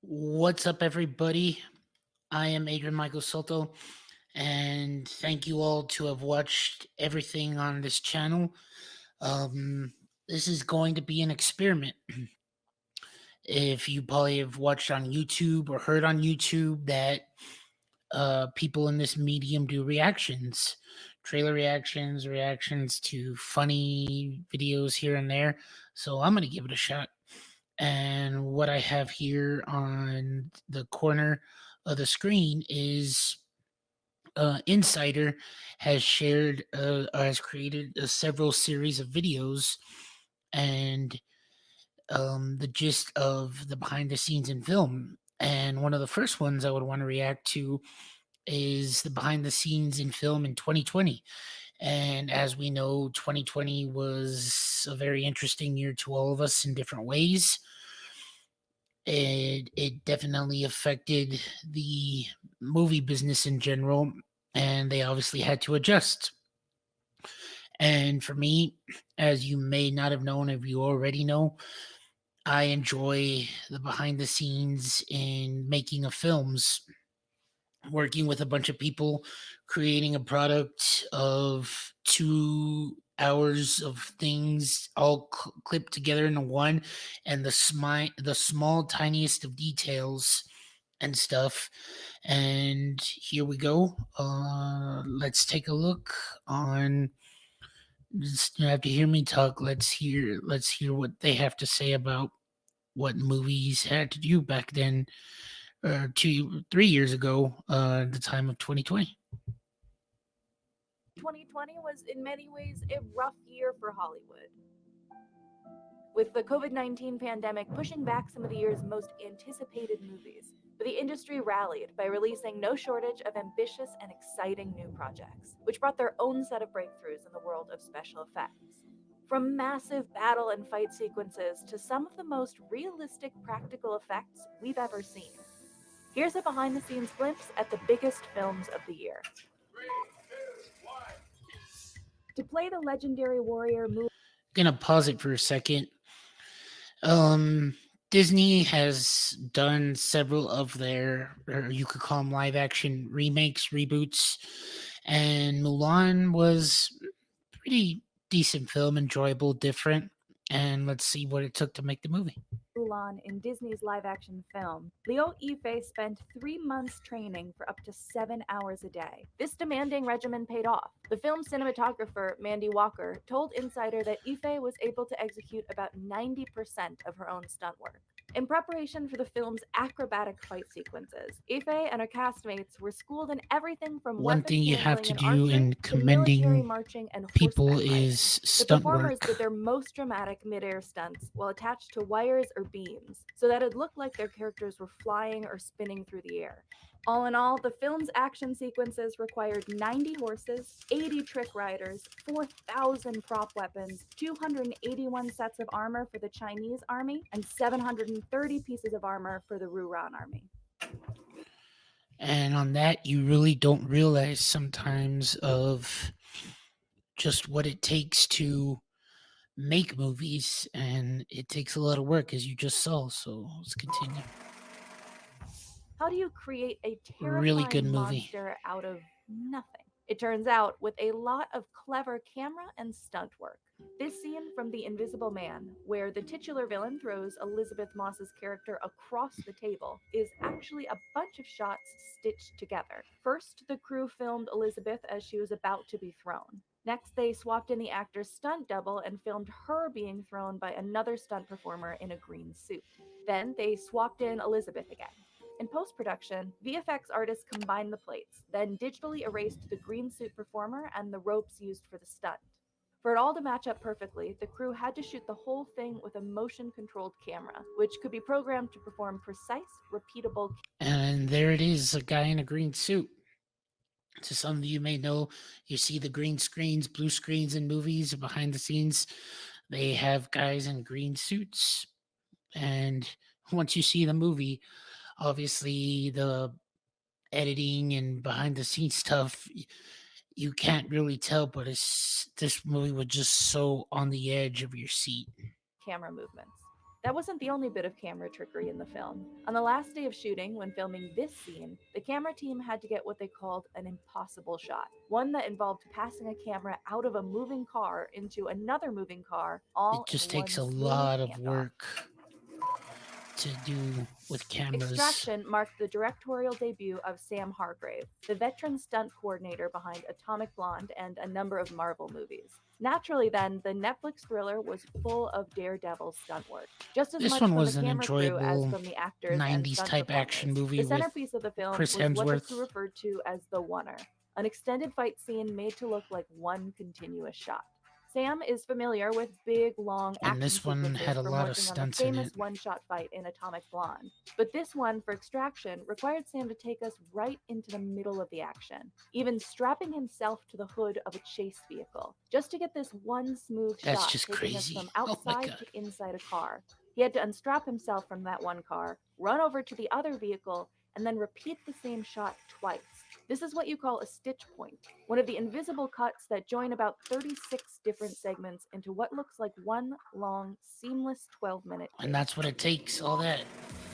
What's up, everybody? I am Adrian Michael Soto, and thank you all to have watched everything on this channel. This is going to be an experiment. If you probably have watched on YouTube or heard on YouTube that people in this medium do reactions, trailer reactions, reactions to funny videos here and there. So I'm going to give it a shot. And what I have here on the corner of the screen is Insider has shared has created several series of videos, and the gist of the behind the scenes in film. And one of the first ones I would want to react to is the behind the scenes in film in 2020. And as we know, 2020 was a very interesting year to all of us in different ways. It definitely affected the movie business in general, and they obviously had to adjust. And for me, as you may not have known, if you already know, I enjoy the behind the scenes in making of films, working with a bunch of people, creating a product of 2 hours of things all clipped together into one, and the small tiniest of details and stuff. And here we go. Let's take a look on. Just, you have to hear me talk. Let's hear what they have to say about what movies had to do back then, 3 years ago, the time of 2020. 2020 was in many ways a rough year for Hollywood. With the COVID-19 pandemic pushing back some of the year's most anticipated movies, but the industry rallied by releasing no shortage of ambitious and exciting new projects, which brought their own set of breakthroughs in the world of special effects. From massive battle and fight sequences to some of the most realistic practical effects we've ever seen. Here's a behind-the-scenes glimpse at the biggest films of the year. To play the legendary warrior Gonna pause it for a second. Um, Disney has done several of their, or you could call them live action remakes, reboots, and Mulan was pretty decent film, enjoyable, different. And let's see what it took to make the movie. Mulan in Disney's live-action film, Liu Yifei spent 3 months training for up to 7 hours a day. This demanding regimen paid off. The film's cinematographer, Mandy Walker, told Insider that Yifei was able to execute about 90% of her own stunt work. In preparation for the film's acrobatic fight sequences, Yifei and her castmates were schooled in everything from One weapons thing you have handling to and do archery in to military commending marching and people horseback riding. is The stunt performers did work. their most dramatic mid-air stunts while attached to wires or beams, so that it looked like their characters were flying or spinning through the air. All in all, the film's action sequences required 90 horses, 80 trick riders, 4,000 prop weapons, 281 sets of armor for the Chinese army, and 730 pieces of armor for the Ruran army. And on that, you really don't realize sometimes of just what it takes to make movies, and it takes a lot of work, as you just saw. So let's continue. How do you create a Really good terrifying movie. monster out of nothing? It turns out with a lot of clever camera and stunt work. This scene from The Invisible Man, where the titular villain throws Elizabeth Moss's character across the table, is actually a bunch of shots stitched together. First, the crew filmed Elizabeth as she was about to be thrown. Next, they swapped in the actor's stunt double and filmed her being thrown by another stunt performer in a green suit. Then they swapped in Elizabeth again. In post-production, VFX artists combined the plates, then digitally erased the green suit performer and the ropes used for the stunt. For it all to match up perfectly, the crew had to shoot the whole thing with a motion-controlled camera, which could be programmed to perform precise, repeatable. And there it is, a guy in a green suit. To some of you may know, you see the green screens, blue screens in movies behind the scenes. They have guys in green suits. And once you see the movie, obviously the editing and behind the scenes stuff, you can't really tell, but this movie was just so on the edge of your seat. Camera movements. That wasn't the only bit of camera trickery in the film. On the last day of shooting, when filming this scene, the camera team had to get what they called an impossible shot, one that involved passing a camera out of a moving car into another moving car, all It in just one takes a smooth lot of handoff. work to do with cameras. Extraction marked the directorial debut of Sam Hargrave, the veteran stunt coordinator behind Atomic Blonde and a number of Marvel movies. Naturally, then, the Netflix thriller was full of daredevil stunt work, just as This much one from the was an camera crew as enjoyable from the actors and 90s stunt type action performers. movie The with centerpiece of the film Chris was what the crew Hemsworth. referred to as the Oneer, an extended fight scene made to look like one continuous shot. Sam is familiar with big, long And action this one had sequences a from lot of working on the stunts in famous it. one shot fight in Atomic Blonde. But this one, for Extraction, required Sam to take us right into the middle of the action, even strapping himself to the hood of a chase vehicle, just to get this one smooth That's shot just taking us from crazy. Oh my outside god. to inside a car. He had to unstrap himself from that one car, run over to the other vehicle, and then repeat the same shot twice. This is what you call a stitch point, one of the invisible cuts that join about 36 different segments into what looks like one long, seamless 12-minute And take. that's what it takes. All that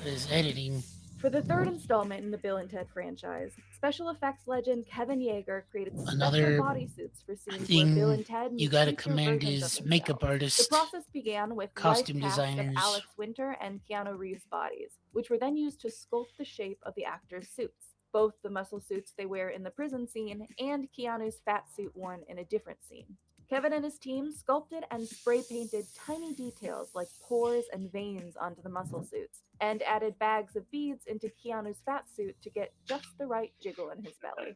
is editing. For the third installment in the Bill and Ted franchise, special effects legend Kevin Yeager created special Another bodysuits for scenes where Bill thing and Ted you meet gotta future commend versions of is makeup themselves. The artist, process began with life costume casts of designers. Alex Winter and Keanu Reeves' bodies, which were then used to sculpt the shape of the actors' suits, both the muscle suits they wear in the prison scene and Keanu's fat suit worn in a different scene. Kevin and his team sculpted and spray painted tiny details like pores and veins onto the muscle suits, and added bags of beads into Keanu's fat suit to get just the right jiggle in his belly.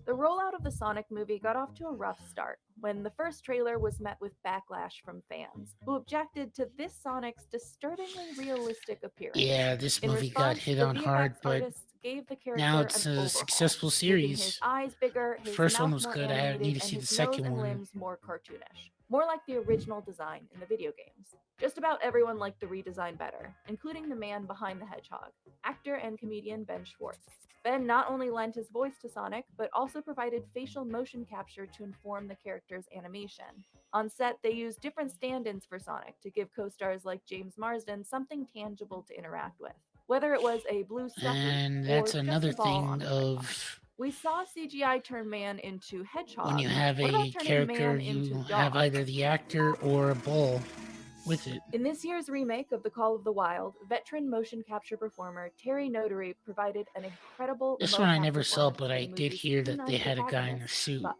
The rollout of the Sonic movie got off to a rough start when the first trailer was met with backlash from fans, who objected to this Sonic's disturbingly realistic appearance. Yeah, this In movie got response, hit the on hard, VFX but artists gave the now character it's an a overhaul, successful making his series. eyes bigger, The his first one mouth was more good. I need animated, to and see the his nose second and one. limbs more cartoonish. More like the original design in the video games. Just about everyone liked the redesign better, including the man behind the hedgehog, actor and comedian Ben Schwartz. Ben not only lent his voice to Sonic, but also provided facial motion capture to inform the character's animation. On set, they used different stand ins for Sonic to give co stars like James Marsden something tangible to interact with, whether it was a blue stuffy And or that's just another a ball on thing a hedgehog. of We saw CGI turn man into when hedgehog. you have What about a turning character, man into you dog? have either the actor or a ball with it. In this year's remake of The Call of the Wild, veteran motion capture performer Terry Notary provided an incredible This one I mocap never saw, performance but for I the did movie's hear that they canine had a guy in a protagonist, suit. Buck.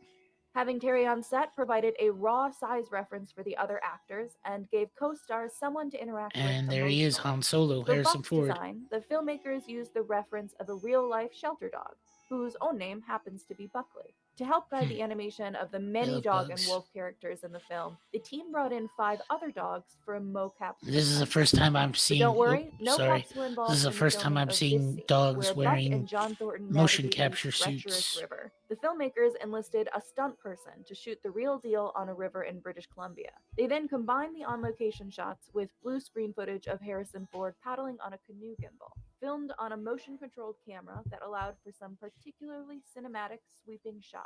Having Terry on set provided a raw size reference for the other actors and gave co-stars someone to interact with And there he is, emotionally. Han Solo, For Harrison Buck's Ford. design, the filmmakers used the reference of a real-life shelter dog, whose own name happens to be Buckley. To help guide the animation of the I many love dog and bugs. wolf characters in the film, the team brought in 5 other dogs for a mocap This is the perspective. first time I'm But seeing. don't worry, no Sorry. pups were This involved is the in the first time filming I'm of this seeing scene, dogs where Buck wearing and John Thornton motion navigate a capture treacherous suits. river. The filmmakers enlisted a stunt person to shoot the real deal on a river in British Columbia. They then combined the on-location shots with blue screen footage of Harrison Ford paddling on a canoe gimbal, filmed on a motion-controlled camera that allowed for some particularly cinematic sweeping shots.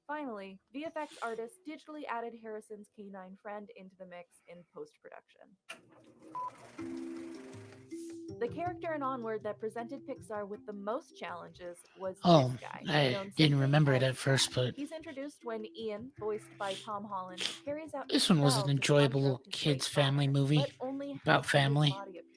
Finally, VFX artists digitally added Harrison's canine friend into the mix in post-production. The character in Onward that presented Pixar with the most challenges was Oh, this guy, I known didn't simply remember it as at first, Tad. but He's introduced when Ian, voiced by Tom Holland, carries out his this one was an spell to enjoyable conjure up little his kids' late family father, movie but only about half of his family, body appears.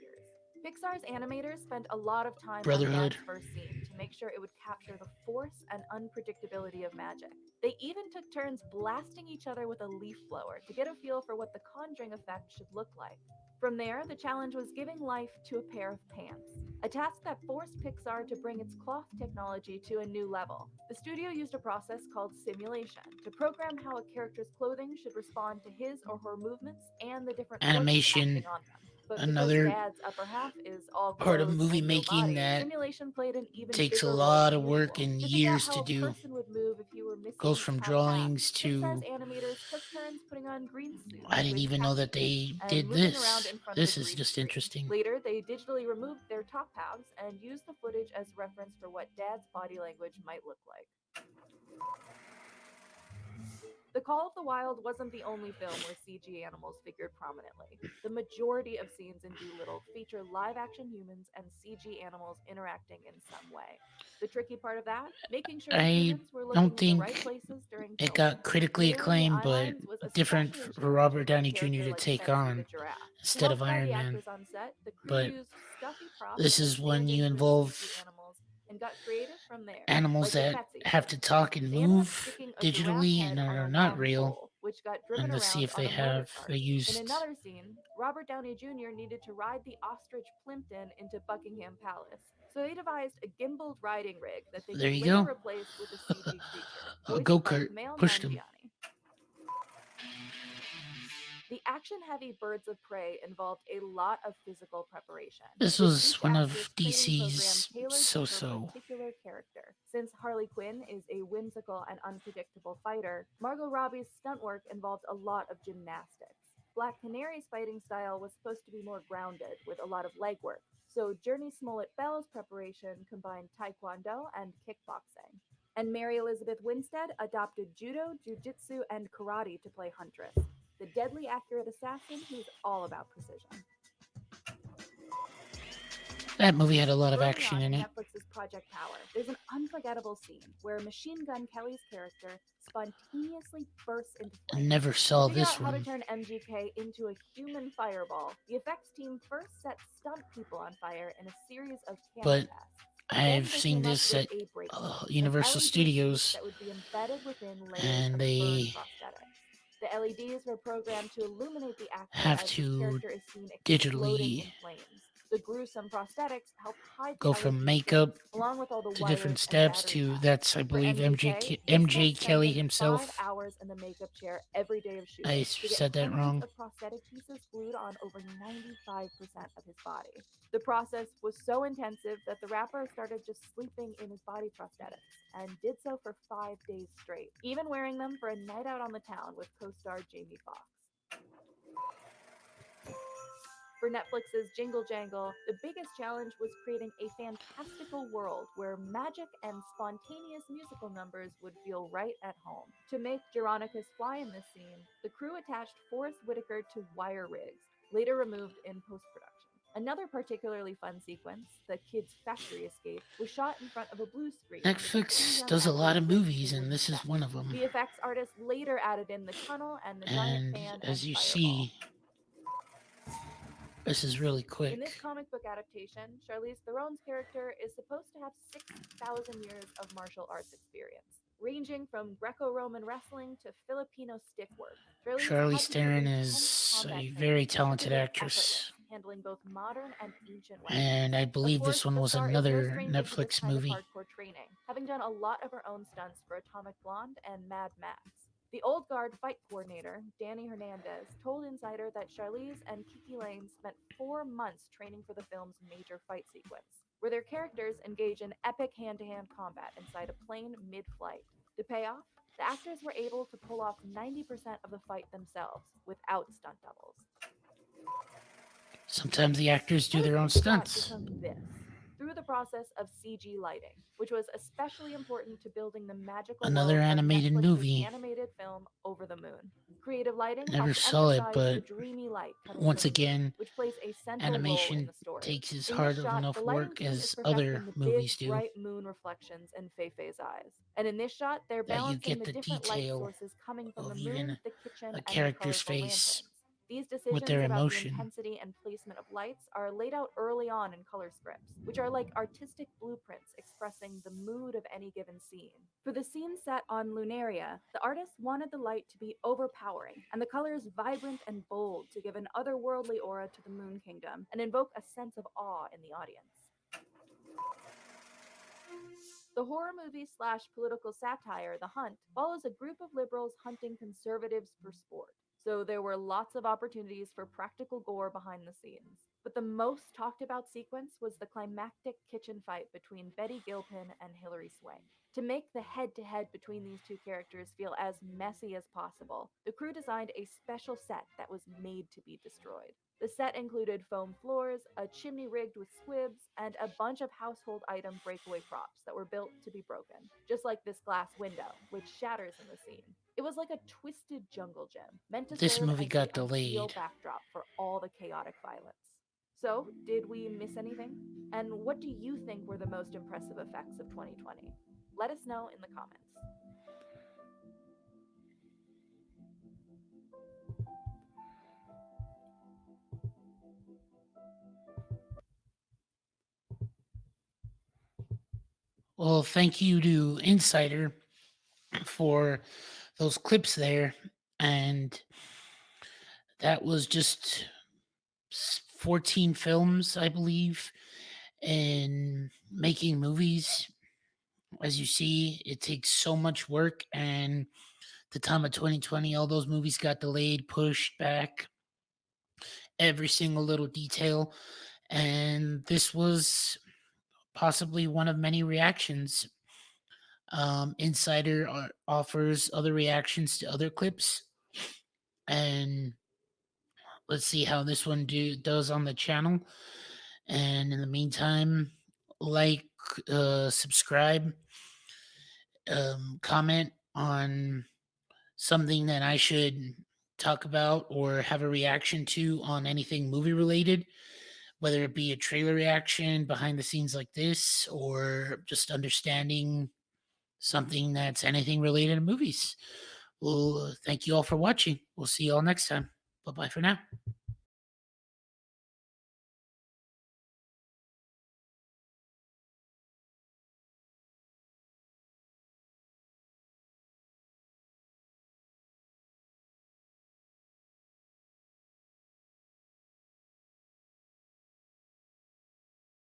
Pixar's animators spent a lot of time on brotherhood. Dad's first scene to make sure it would capture the force and unpredictability of magic. They even took turns blasting each other with a leaf blower to get a feel for what the conjuring effect should look like. From there, the challenge was giving life to a pair of pants, a task that forced Pixar to bring its cloth technology to a new level. The studio used a process called simulation to program how a character's clothing should respond to his or her movements and the different forces Animation, acting on them. But because another Dad's upper half is all part of clothes movie and no making body, that simulation played an even takes a bigger role lot than of work usual. and To figure out years how to a do. person would move if you were missing Goes each from half half, drawings Pixar's to animators took turns putting on green suits I didn't with even know that catsuits they and did moving around this. in front of a This is green just screen. interesting. Later, they digitally removed their top halves and used the footage as reference for what Dad's body language might look like. The Call of the Wild wasn't the only film where CG animals figured prominently. The majority of scenes in Dolittle feature live action humans and CG animals interacting in some way. The tricky part of that, making sure the I humans were don't looking in the right think places during it filming. got critically Nailing the acclaimed, eye but lines was different especially for challenging Robert for a Downey Jr. character to like take Betsy the on giraffe. To instead help of guide Iron the Man. actors on set, the crew But used stuffy props this and is when stand in you for the CG involve animals and got creative from there, animals like with that Betsy, for have to instance. talk and They ended up move sticking a giraffe digitally and head on a are not long real. pole, which got driven And let's see around if on a motor they cart. In used. another scene, Robert Downey Jr. needed to ride the ostrich Plimpton into Buckingham Palace, so they devised a gimbaled riding rig that they There could you later go. replace with a CG creature, A voiced go by kart Kumail pushed him. Nanjiani. The action heavy Birds of Prey involved a lot of physical preparation, This with was each one of actress training program DC's tailored to her so-so. particular character. Since Harley Quinn is a whimsical and unpredictable fighter, Margot Robbie's stunt work involved a lot of gymnastics. Black Canary's fighting style was supposed to be more grounded, with a lot of leg work, so Journey Smollett Bell's preparation combined taekwondo and kickboxing. And Mary Elizabeth Winstead adopted judo, jujitsu, and karate to play Huntress, the deadly accurate assassin who's all about precision. That movie had a lot of Early action on in in it. Netflix's Project Power, there's an unforgettable scene where Machine Gun Kelly's character spontaneously bursts into I flames. never To saw figure out this how to one, turn MGK into a human fireball, the effects team first set stunt people on fire in a series of camera but tests. I've Then they seen came up this with at a breakthrough, an Universal LED sheet Studios, that would be embedded within layers and of burn they prosthetics. The LEDs were programmed to illuminate the actor have as his to character is seen exploding digitally in flames. The gruesome prosthetics helped hide the go from LED shapes, makeup along with all the to different wires and steps battery to packs. that's I For believe MGK, this MJ meant Kelly spending 5 himself. hours in the makeup chair every day of I shooting to get said that hundreds wrong. of prosthetic pieces glued on over 95% of his body. The process was so intensive that the rapper started just sleeping in his body prosthetics and did so for 5 days straight, even wearing them for a night out on the town with co star Jamie Foxx. For Netflix's Jingle Jangle, the biggest challenge was creating a fantastical world where magic and spontaneous musical numbers would feel right at home. To make Geronicus fly in this scene, the crew attached Forrest Whitaker to wire rigs, later removed in post production. Another particularly fun sequence, the kids' factory escape, was shot in front of a blue screen with a chewing Netflix gum does a edited lot of with a movies, and wooden this set. is one of them. The effects artist later added in the tunnel and the giant And fan and as you fireball. see, this is really In this quick. comic book adaptation, Charlize Theron's character is supposed to have 6,000 years of martial arts experience, ranging from Greco Roman wrestling to Filipino stick work. Charlize had Charlize to do Theron intense is combat a training, very but she talented was effortless, actress, handling both modern and ancient weapons. and I Of believe course, this one the was star is no another stranger to this Netflix kind of movie. hardcore training, having done a lot of her own stunts for Atomic Blonde and Mad Max. The old guard fight coordinator, Danny Hernandez, told Insider that Charlize and Kiki Lane spent 4 months training for the film's major fight sequence, where their characters engage in epic hand to hand combat inside a plane mid flight. The payoff? The actors were able to pull off 90% of the fight themselves without stunt doubles. Sometimes the actors How do did their own this shot stunts. become this? Through the process of CG lighting, which was especially important to building the magical Another world of animated Netflix's movie. animated film Over the Moon. Creative lighting Never helped saw it, emphasize the but dreamy light coming once from the moon, again, which plays a central role in animation the story. takes as In this hard of shot, the enough lighting work team is as other perfecting the big, movies do, bright moon reflections in Fei-Fei's eyes. And in this shot, they're that you balancing get the the different light detail sources coming from the of moon, even the kitchen, a and the character's colorful face lanterns. These with decisions their about the emotion. intensity and placement of lights are laid out early on in color scripts, which are like artistic blueprints expressing the mood of any given scene. For the scene set on Lunaria, the artist wanted the light to be overpowering and the colors vibrant and bold to give an otherworldly aura to the Moon Kingdom and invoke a sense of awe in the audience. The horror movie slash political satire, The Hunt, follows a group of liberals hunting conservatives for sport. So there were lots of opportunities for practical gore behind the scenes. But the most talked about sequence was the climactic kitchen fight between Betty Gilpin and Hilary Swank. To make the head to head between these two characters feel as messy as possible, the crew designed a special set that was made to be destroyed. The set included foam floors, a chimney rigged with squibs, and a bunch of household item breakaway props that were built to be broken, just like this glass window, which shatters in the scene. It was like a twisted jungle gym, meant to This serve movie as the got ideal delayed. backdrop for all the chaotic violence. So, did we miss anything? And what do you think were the most impressive effects of 2020? Let us know in the comments. Well, thank you to Insider for those clips there. And that was just 14 films, I believe, in making movies. As you see, it takes so much work. And the time of 2020, all those movies got delayed, pushed back, every single little detail. And this was possibly one of many reactions. Insider offers other reactions to other clips, and let's see how this one does on the channel. And in the meantime, like, subscribe, comment on something that I should talk about or have a reaction to on anything movie related, whether it be a trailer reaction, behind the scenes like this, or just understanding something that's anything related to movies. Well, thank you all for watching. We'll see you all next time. Bye bye for now.